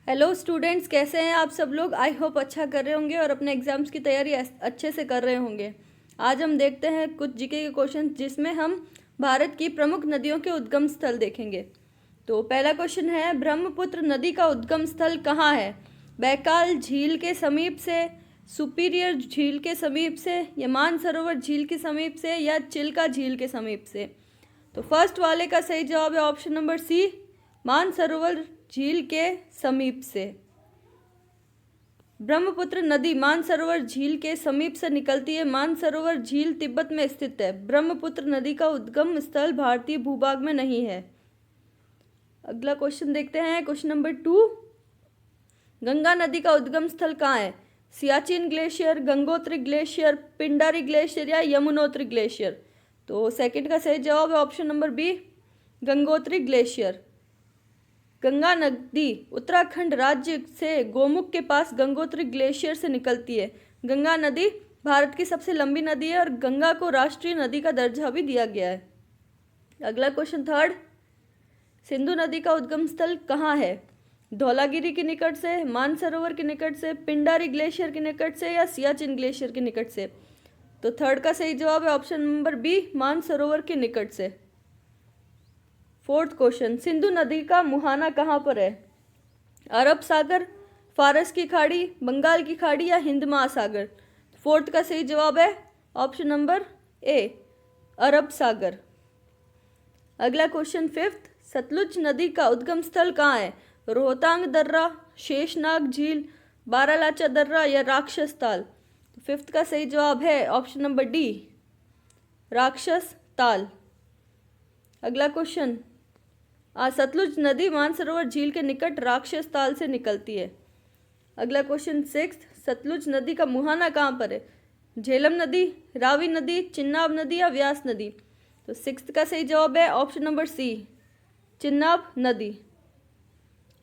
Hello students, कैसे हैं आप सब लोग। आई होप अच्छा कर रहे होंगे और अपने एग्जाम्स की तैयारी अच्छे से कर रहे होंगे। आज हम देखते हैं कुछ जीके के क्वेश्चन जिसमें हम भारत की प्रमुख नदियों के उद्गम स्थल देखेंगे। तो पहला क्वेश्चन है, ब्रह्मपुत्र नदी का उद्गम स्थल कहाँ है? बैकाल झील के समीप से, सुपीरियर झील के समीप से, या मानसरोवर झील के समीप से, या चिल्का झील के समीप से। तो फर्स्ट वाले का सही जवाब है ऑप्शन नंबर सी, मानसरोवर झील के समीप से। ब्रह्मपुत्र नदी मानसरोवर झील के समीप से निकलती है। मानसरोवर झील तिब्बत में स्थित है। ब्रह्मपुत्र नदी का उद्गम स्थल भारतीय भूभाग में नहीं है। अगला क्वेश्चन देखते हैं, क्वेश्चन नंबर 2। गंगा नदी का उद्गम स्थल कहाँ है? Siachen glacier, Gangotri glacier, Pindari glacier, या यमुनोत्री ग्लेशियर। तो सेकंड का सही जवाब है option number B, Gangotri glacier. Ganga नदी उत्तराखंड राज्य से गोमुख के पास गंगोत्री ग्लेशियर से निकलती है। गंगा नदी भारत की सबसे लंबी नदी है और गंगा को राष्ट्रीय नदी का दर्जा भी दिया गया है। अगला क्वेश्चन थर्ड, सिंधु नदी का उद्गम स्थल कहाँ है? धौलागिरी के निकट से, मानसरोवर के निकट से, पिंडारी ग्लेशियर के निकट से, या सियाचिन ग्लेशियर के निकट से। तो थर्ड का सही जवाब है ऑप्शन नंबर बी, मानसरोवर के निकट से। फोर्थ क्वेश्चन, सिंधु नदी का मुहाना कहाँ पर है? अरब सागर, फारस की खाड़ी, बंगाल की खाड़ी, या हिंद महासागर। फोर्थ का सही जवाब है ऑप्शन नंबर ए, अरब सागर। अगला क्वेश्चन फिफ्थ, सतलुज नदी का उद्गम स्थल कहाँ है? रोहतांग दर्रा, शेषनाग झील, बारालाचा दर्रा, या राक्षस ताल। तो फिफ्थ का सही जवाब है ऑप्शन नंबर डी, राक्षस ताल। अगला क्वेश्चन, सतलुज नदी मानसरोवर झील के निकट राक्षस ताल से निकलती है। अगला क्वेश्चन सिक्स्थ, सतलुज नदी का मुहाना कहाँ पर है? झेलम नदी, रावी नदी, चिन्नाब नदी, या व्यास नदी। तो सिक्स्थ का सही जवाब है ऑप्शन नंबर सी, चिन्नाब नदी।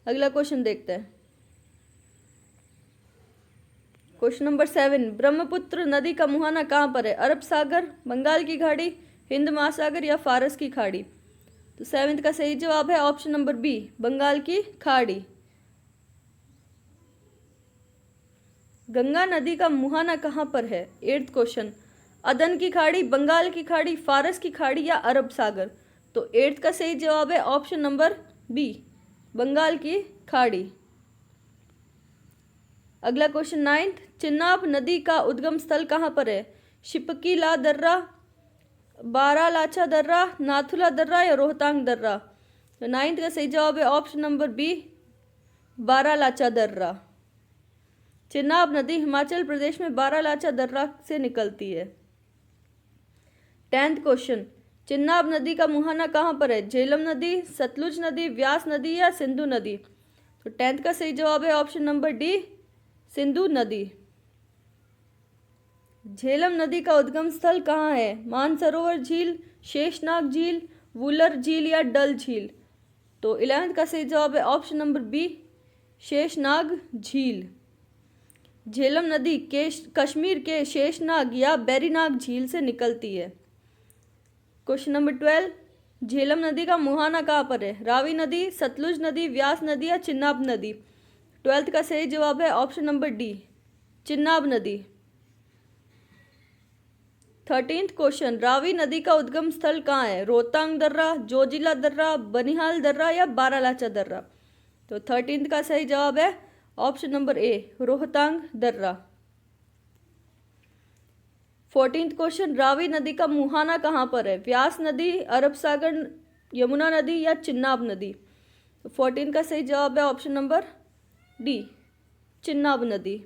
अगला क्वेश्चन देखते हैं, क्वेश्चन नंबर 7, ब्रह्मपुत्र नदी का मुहाना कहाँ पर है? अरब सागर, बंगाल की खाड़ी, हिंद महासागर, या फारस की खाड़ी। तो सेवेंथ का सही जवाब है ऑप्शन नंबर बी, बंगाल की खाड़ी। गंगा नदी का मुहाना कहाँ पर है? एट्थ क्वेश्चन, अदन की खाड़ी, बंगाल की खाड़ी, फारस की खाड़ी, या अरब सागर। तो एट्थ का सही जवाब है ऑप्शन नंबर बी, बंगाल की खाड़ी। अगला क्वेश्चन नाइन्थ, चिन्नाब नदी का उद्गम स्थल कहाँ पर है? शिपकीला दर्रा, बारालाचा दर्रा, नाथुला दर्रा, या रोहतांग दर्रा। तो नाइन्थ का सही जवाब है ऑप्शन नंबर बी, बारालाचा दर्रा। चिनाब नदी हिमाचल प्रदेश में बारालाचा दर्रा से निकलती है। 10th क्वेश्चन, चिनाब नदी का मुहाना कहाँ पर है? झेलम नदी, सतलुज नदी, व्यास नदी, या सिंधु नदी। तो 10th का सही जवाब है ऑप्शन नंबर डी, सिंधु नदी। झेलम नदी का उद्गम स्थल कहाँ है? मानसरोवर झील, शेषनाग झील, वुलर झील, या डल झील। तो 11th का सही जवाब है ऑप्शन नंबर बी, शेषनाग झील। झेलम नदी कश्मीर के शेषनाग या बैरीनाग झील से निकलती है। क्वेश्चन नंबर 12, झेलम नदी का मुहाना कहाँ पर है? रावी नदी, सतलुज नदी, व्यास नदी, या चिनाब नदी। 12th का सही जवाब है ऑप्शन नंबर डी, चिनाब नदी। 13th क्वेश्चन, रावी नदी का उद्गम स्थल कहाँ है? रोहतांग दर्रा, जोजिला दर्रा, बनिहाल दर्रा, या बारालाचा दर्रा। तो 13th का सही जवाब है ऑप्शन नंबर ए, रोहतांग दर्रा। 14th क्वेश्चन, रावी नदी का मुहाना कहाँ पर है? व्यास नदी, अरब सागर, यमुना नदी, या चिनाब नदी। तो 14 का सही जवाब है ऑप्शन नंबर डी, चिनाब नदी।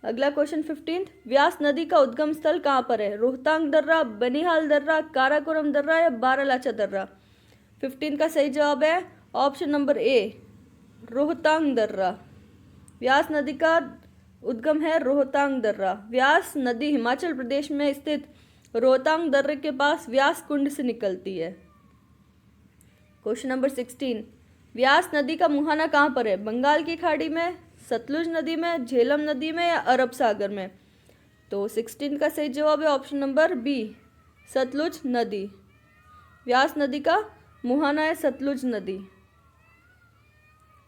अगला क्वेश्चन 15, व्यास नदी का उद्गम स्थल कहाँ पर है? रोहतांग दर्रा, बनिहाल दर्रा, काराकोरम दर्रा, या बारालाचा दर्रा। 15 का सही जवाब है ऑप्शन नंबर ए, रोहतांग दर्रा। व्यास नदी का उद्गम है रोहतांग दर्रा। व्यास नदी हिमाचल प्रदेश में स्थित रोहतांग दर्रे के पास व्यास कुंड से निकलती है। क्वेश्चन नंबर 16, व्यास नदी का मुहाना कहाँ पर है? बंगाल की खाड़ी में, सतलुज नदी में, झेलम नदी में, या अरब सागर में। तो 16 का सही जवाब है ऑप्शन नंबर बी, सतलुज नदी। व्यास नदी का मुहाना है सतलुज नदी।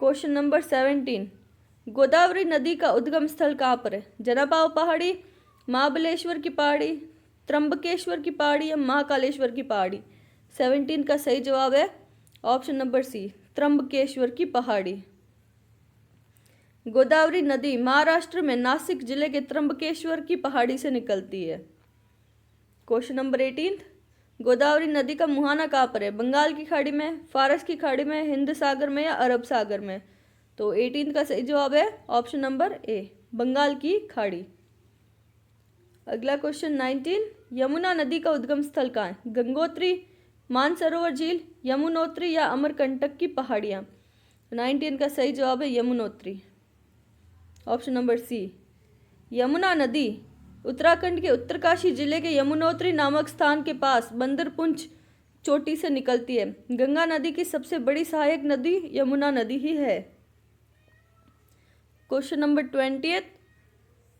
क्वेश्चन नंबर 17, गोदावरी नदी का उद्गम स्थल कहाँ पर है? जनापाव पहाड़ी, महाबलेश्वर की पहाड़ी, त्र्यंबकेश्वर की पहाड़ी या महाकालेश्वर की पहाड़ी? 17 का सही जवाब है ऑप्शन नंबर सी, त्र्यंबकेश्वर की पहाड़ी। गोदावरी नदी महाराष्ट्र में नासिक जिले के त्र्यंबकेश्वर की पहाड़ी से निकलती है। क्वेश्चन नंबर 18, गोदावरी नदी का मुहाना कहाँ पर है? बंगाल की खाड़ी में, फारस की खाड़ी में, हिंद सागर में या अरब सागर में? तो 18 का सही जवाब है ऑप्शन नंबर ए, बंगाल की खाड़ी। अगला क्वेश्चन 19, यमुना नदी का उद्गम स्थल कहाँ है? गंगोत्री, मानसरोवर झील, यमुनोत्री या अमरकंटक की पहाड़ियाँ? 19 का सही जवाब है Yamunotri, option number C. Yamuna नदी उत्तराखंड के उत्तरकाशी जिले के यमुनोत्री नामक स्थान के पास बंदरपुंछ चोटी से निकलती है। गंगा नदी की सबसे बड़ी सहायक नदी यमुना नदी ही है। क्वेश्चन नंबर 20,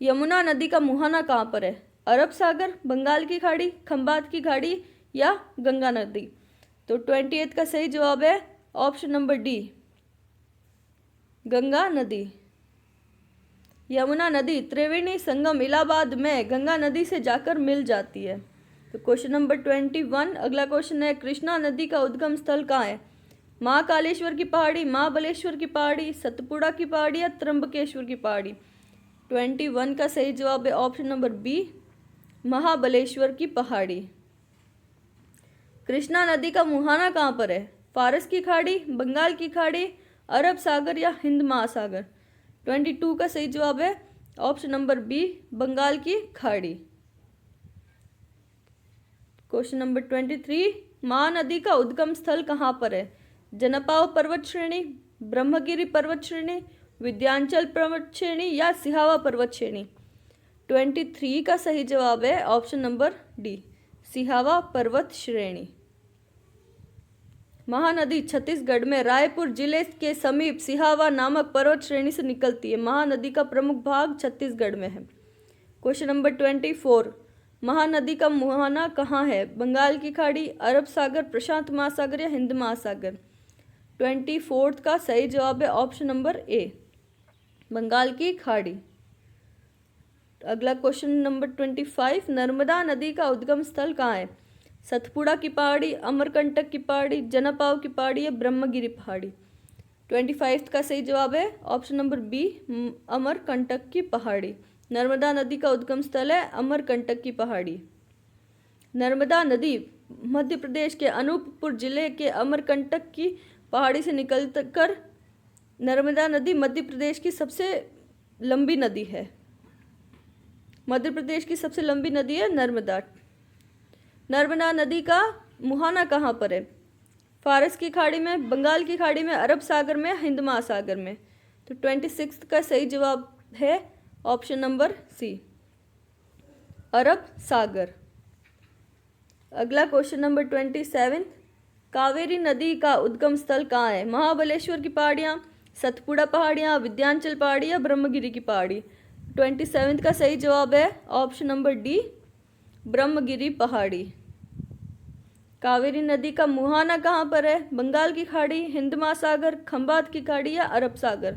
यमुना नदी का मुहाना कहाँ पर है? अरब सागर, बंगाल की खाड़ी, खंबात की खाड़ी या गंगा नदी? तो 28 का सही जवाब है ऑप्शन नंबर डी, गंगा नदी। यमुना नदी त्रिवेणी संगम इलाहाबाद में गंगा नदी से जाकर मिल जाती है। तो क्वेश्चन नंबर 21, अगला क्वेश्चन है, कृष्णा नदी का उद्गम स्थल कहाँ है? महाकालेश्वर की पहाड़ी, महाबलेश्वर की पहाड़ी, सतपुड़ा की पहाड़ी या त्र्यंबकेश्वर की पहाड़ी? 21 का सही जवाब है ऑप्शन नंबर बी, महाबलेश्वर की पहाड़ी। कृष्णा नदी का मुहाना कहाँ पर है? फारस की खाड़ी, बंगाल की खाड़ी, अरब सागर या हिंद महासागर? 22 का सही जवाब है ऑप्शन नंबर बी, बंगाल की खाड़ी। क्वेश्चन नंबर 23, महानदी का उद्गम स्थल कहाँ पर है? जनपाव पर्वत श्रेणी, ब्रह्मगिरी पर्वत श्रेणी, विंध्याचल पर्वत श्रेणी या सिहावा पर्वत श्रेणी? 23 का सही जवाब है ऑप्शन नंबर डी, सिहावा पर्वत श्रेणी। महानदी छत्तीसगढ़ में रायपुर जिले के समीप सिहावा नामक पर्वत श्रेणी से निकलती है। महानदी का प्रमुख भाग छत्तीसगढ़ में है। क्वेश्चन नंबर 24, महानदी का मुहाना कहाँ है? बंगाल की खाड़ी, अरब सागर, प्रशांत महासागर या हिंद महासागर? 24 का सही जवाब है ऑप्शन नंबर ए, बंगाल की खाड़ी। अगला क्वेश्चन नंबर 25, नर्मदा नदी का उद्गम स्थल कहाँ है? सतपुड़ा की पहाड़ी, अमरकंटक की पहाड़ी, जनापाव की पहाड़ी या ब्रह्मगिरी पहाड़ी? 25 का सही जवाब है ऑप्शन नंबर बी, अमरकंटक की पहाड़ी। नर्मदा नदी का उद्गम स्थल है अमरकंटक की पहाड़ी। नर्मदा नदी मध्य प्रदेश के अनूपपुर जिले के अमरकंटक की पहाड़ी से निकलकर नर्मदा नदी मध्य प्रदेश की सबसे लंबी नदी है। मध्य प्रदेश की सबसे लंबी नदी है नर्मदा। नर्मदा नदी का मुहाना कहाँ पर है? फारस की खाड़ी में, बंगाल की खाड़ी में, अरब सागर में, हिंद महासागर में? तो 26 का सही जवाब है ऑप्शन नंबर सी, अरब सागर। अगला क्वेश्चन नंबर 27, कावेरी नदी का उद्गम स्थल कहाँ है? महाबलेश्वर की पहाड़ियाँ, सतपुड़ा पहाड़ियाँ, विंध्याचल पहाड़ी या ब्रह्मगिरी की पहाड़ी? 27 का सही जवाब है ऑप्शन नंबर डी, ब्रह्मगिरी पहाड़ी। कावेरी नदी का मुहाना कहाँ पर है? बंगाल की खाड़ी, हिंद महासागर, खंबात की खाड़ी या अरब सागर?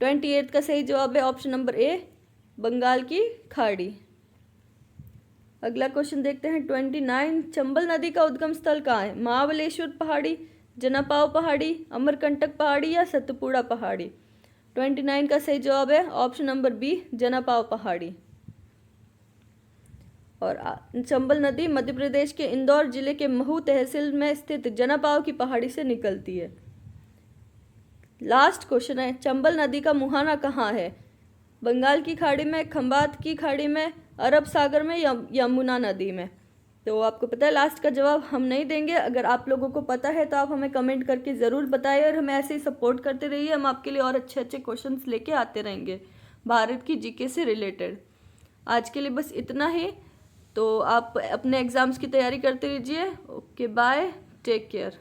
28 का सही जवाब है ऑप्शन नंबर ए, बंगाल की खाड़ी। अगला क्वेश्चन देखते हैं 29, चंबल नदी का उद्गम स्थल कहाँ है? महाबलेश्वर पहाड़ी, जनापाव पहाड़ी, अमरकंटक पहाड़ी या सतपुड़ा पहाड़ी? 29 का सही जवाब है ऑप्शन नंबर बी, जनापाव पहाड़ी। और चंबल नदी मध्य प्रदेश के इंदौर जिले के महू तहसील में स्थित जनापाव की पहाड़ी से निकलती है। लास्ट क्वेश्चन है, चंबल नदी का मुहाना कहाँ है? बंगाल की खाड़ी में, खंबात की खाड़ी में, अरब सागर में या यमुना नदी में? तो आपको पता है लास्ट का जवाब हम नहीं देंगे। अगर आप लोगों को पता है तो आप हमें कमेंट करके ज़रूर बताइए और हमें ऐसे ही सपोर्ट करते रहिए। हम आपके लिए और अच्छे अच्छे क्वेश्चंस लेके आते रहेंगे भारत की जीके से रिलेटेड। आज के लिए बस इतना ही। तो आप अपने एग्ज़ाम्स की तैयारी करते रहिए। Okay, bye, take care.